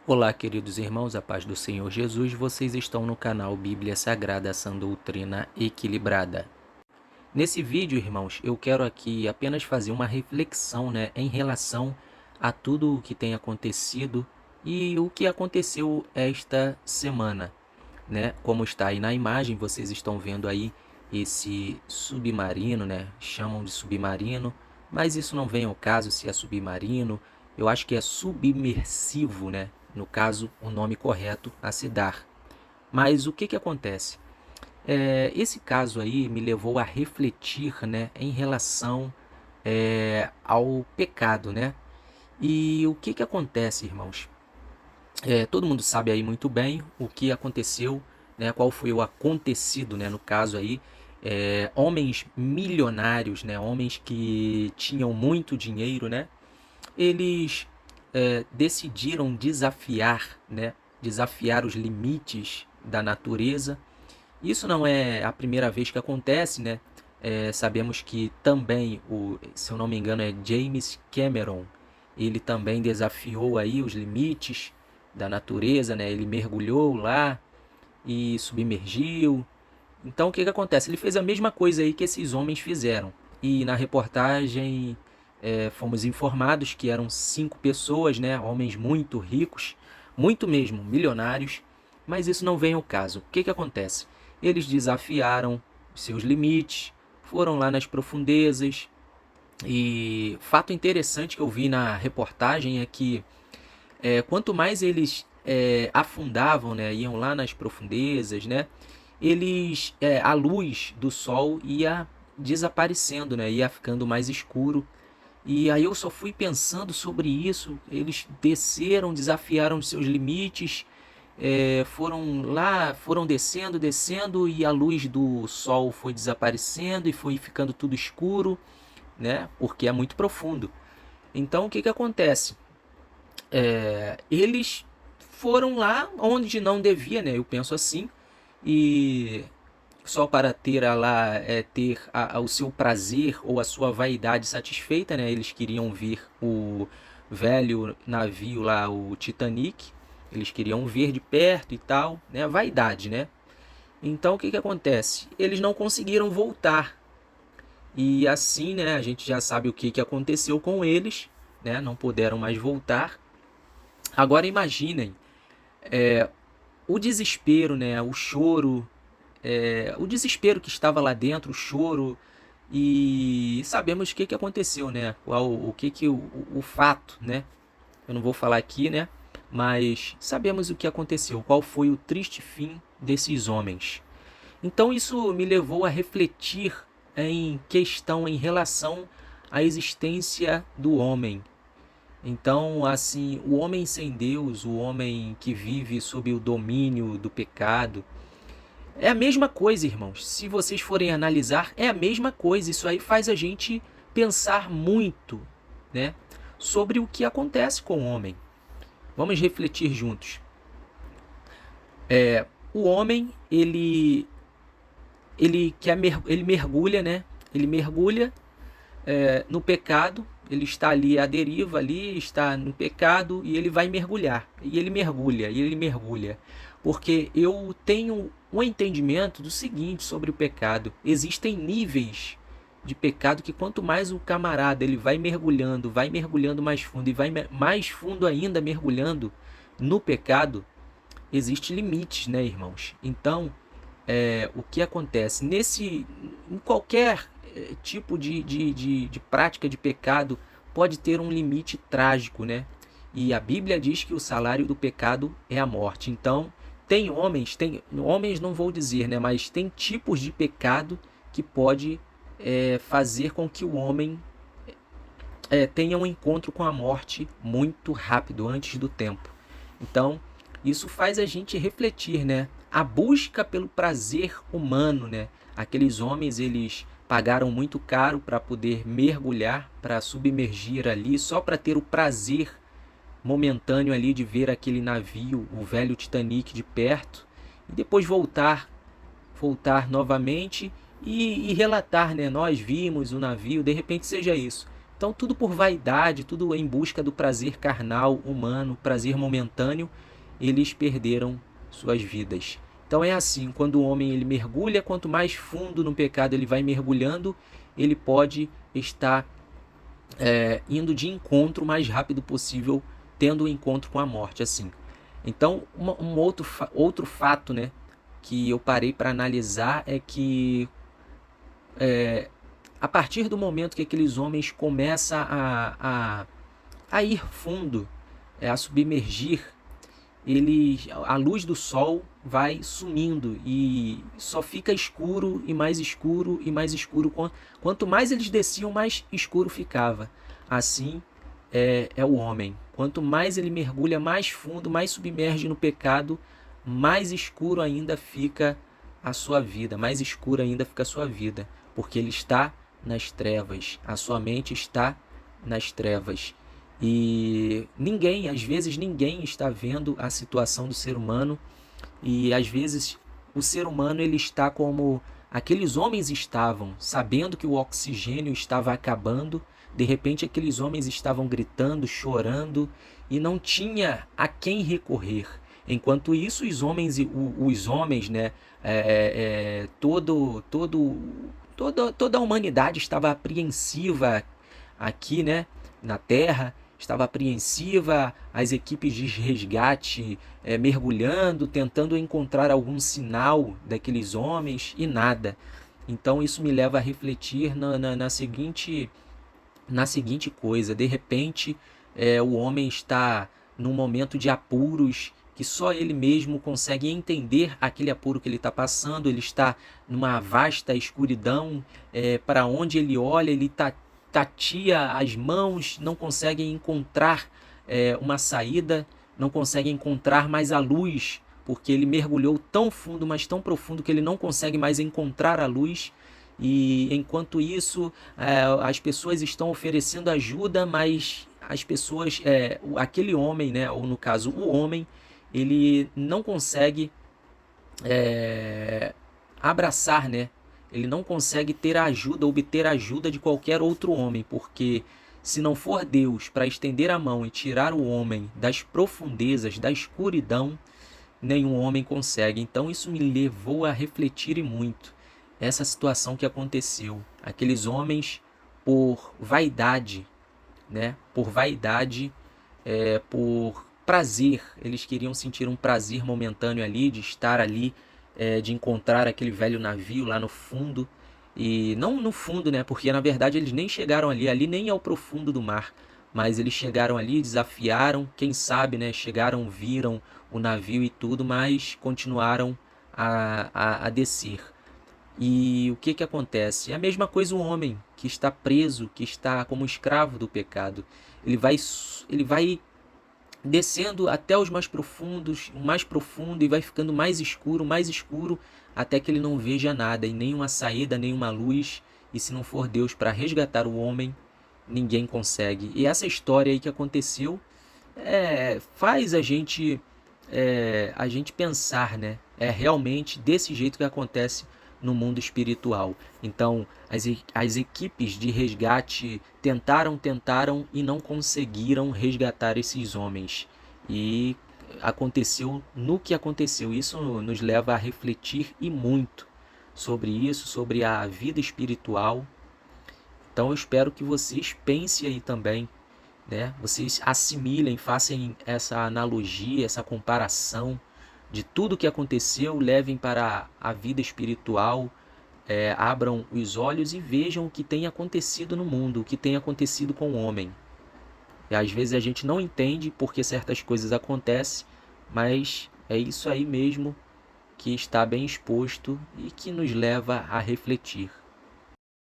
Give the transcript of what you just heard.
Olá, queridos irmãos, a paz do Senhor Jesus, vocês estão no canal Bíblia Sagrada Sã Doutrina Equilibrada. Nesse vídeo, irmãos, eu quero aqui apenas fazer uma reflexão, em relação a tudo o que tem acontecido e o que aconteceu esta semana, Como está aí na imagem, vocês estão vendo aí esse submarino, Chamam de submarino, mas isso não vem ao caso se é submarino. Eu acho que é submersivo, No caso, o nome correto a se dar. Mas o que acontece? Esse caso aí me levou a refletir, em relação ao pecado, E o que acontece, irmãos? Todo mundo sabe aí muito bem o que aconteceu, qual foi o acontecido, no caso aí, homens milionários, homens que tinham muito dinheiro, eles decidiram desafiar os limites da natureza. Isso não é a primeira vez que acontece, sabemos que também, se eu não me engano, é James Cameron. Ele também desafiou aí os limites da natureza, Ele mergulhou lá e submergiu. Então o que acontece? Ele fez a mesma coisa aí que esses homens fizeram. E na reportagem fomos informados que eram 5 pessoas, homens muito ricos, muito mesmo, milionários, mas isso não vem ao caso. O que acontece? Eles desafiaram os seus limites, foram lá nas profundezas, e fato interessante que eu vi na reportagem é que quanto mais eles afundavam, iam lá nas profundezas, a luz do sol ia desaparecendo, ia ficando mais escuro. E aí eu só fui pensando sobre isso. Eles desceram, desafiaram os seus limites, foram lá, foram descendo, descendo, e a luz do sol foi desaparecendo e foi ficando tudo escuro, Porque é muito profundo. Então o que acontece? Eles foram lá onde não devia, Eu penso assim, e só para ter o seu prazer ou a sua vaidade satisfeita, Eles queriam ver o velho navio lá, o Titanic. Eles queriam ver de perto e tal, Vaidade, Então o que acontece? Eles não conseguiram voltar. E assim, a gente já sabe o que aconteceu com eles, Não puderam mais voltar. Agora imaginem o desespero, o choro, o desespero que estava lá dentro, o choro. E sabemos o que aconteceu, o fato, Eu não vou falar aqui, Mas sabemos o que aconteceu, qual foi o triste fim desses homens. Então isso me levou a refletir em relação à existência do homem. Então, assim, o homem sem Deus, o homem que vive sob o domínio do pecado, é a mesma coisa, irmãos. Se vocês forem analisar, é a mesma coisa. Isso aí faz a gente pensar muito, né, sobre o que acontece com o homem. Vamos refletir juntos. O homem, ele mergulha, Ele mergulha no pecado. Ele está ali à deriva, ali está no pecado, e ele vai mergulhar. E ele mergulha, e ele mergulha. Porque eu tenho um entendimento do seguinte sobre o pecado. Existem níveis de pecado que quanto mais o camarada ele vai mergulhando mais fundo, e vai mais fundo ainda mergulhando no pecado, existe limites, irmãos? Então, o que acontece? Em qualquer tipo de prática de pecado, pode ter um limite trágico, E a Bíblia diz que o salário do pecado é a morte. Então, tem homens não vou dizer, Mas tem tipos de pecado que pode fazer com que o homem tenha um encontro com a morte muito rápido, antes do tempo. Então, isso faz a gente refletir, A busca pelo prazer humano, Aqueles homens, eles pagaram muito caro para poder mergulhar, para submergir ali, só para ter o prazer momentâneo ali de ver aquele navio, o velho Titanic, de perto, e depois voltar novamente e relatar, Nós vimos o navio, de repente seja isso. Então, tudo por vaidade, tudo em busca do prazer carnal, humano, prazer momentâneo, eles perderam suas vidas. Então é assim, quando o homem ele mergulha, quanto mais fundo no pecado ele vai mergulhando, ele pode estar indo de encontro o mais rápido possível, tendo um encontro com a morte, assim. Então, outro fato, né, que eu parei para analisar é que a partir do momento que aqueles homens começam a ir fundo, a submergir, a luz do sol vai sumindo e só fica escuro e mais escuro e mais escuro. Quanto mais eles desciam, mais escuro ficava. Assim é o homem. Quanto mais ele mergulha mais fundo, mais submerge no pecado, mais escuro ainda fica a sua vida, mais escura ainda fica a sua vida, porque ele está nas trevas, a sua mente está nas trevas. E às vezes ninguém está vendo a situação do ser humano, e às vezes o ser humano ele está como aqueles homens estavam, sabendo que o oxigênio estava acabando. De repente aqueles homens estavam gritando, chorando, e não tinha a quem recorrer. Enquanto isso, os homens, né, toda a humanidade estava apreensiva aqui, né, na Terra, estava apreensiva, as equipes de resgate mergulhando, tentando encontrar algum sinal daqueles homens, e nada. Então isso me leva a refletir na seguinte coisa. De repente o homem está num momento de apuros que só ele mesmo consegue entender aquele apuro que ele está passando. Ele está numa vasta escuridão, para onde ele olha, ele tatia as mãos, não consegue encontrar uma saída, não consegue encontrar mais a luz, porque ele mergulhou tão fundo, mas tão profundo, que ele não consegue mais encontrar a luz. E enquanto isso, as pessoas estão oferecendo ajuda, mas as pessoas, aquele homem, né, ou no caso o homem, ele não consegue abraçar, né? Ele não consegue ter a ajuda, obter a ajuda de qualquer outro homem, porque se não for Deus para estender a mão e tirar o homem das profundezas, da escuridão, nenhum homem consegue. Então isso me levou a refletir e muito essa situação que aconteceu. Aqueles homens, por vaidade, né? Por vaidade, por prazer, eles queriam sentir um prazer momentâneo ali, de estar ali, de encontrar aquele velho navio lá no fundo. E não no fundo, né? Porque na verdade eles nem chegaram ali nem é o profundo do mar. Mas eles chegaram ali, desafiaram, quem sabe, né? Chegaram, viram o navio e tudo, mas continuaram a descer. E o que acontece? É a mesma coisa o homem que está preso, que está como escravo do pecado. Ele vai descendo até os mais profundos, o mais profundo, e vai ficando mais escuro, até que ele não veja nada, e nenhuma saída, nenhuma luz. E se não for Deus para resgatar o homem, ninguém consegue. E essa história aí que aconteceu faz a gente pensar, né? É realmente desse jeito que acontece no mundo espiritual. Então, as equipes de resgate tentaram e não conseguiram resgatar esses homens. E aconteceu no que aconteceu. Isso nos leva a refletir e muito sobre isso, sobre a vida espiritual. Então eu espero que vocês pensem aí também, né? Vocês assimilem, façam essa analogia, essa comparação de tudo que aconteceu, levem para a vida espiritual, abram os olhos e vejam o que tem acontecido no mundo, o que tem acontecido com o homem. E às vezes a gente não entende porque certas coisas acontecem, mas é isso aí mesmo que está bem exposto e que nos leva a refletir.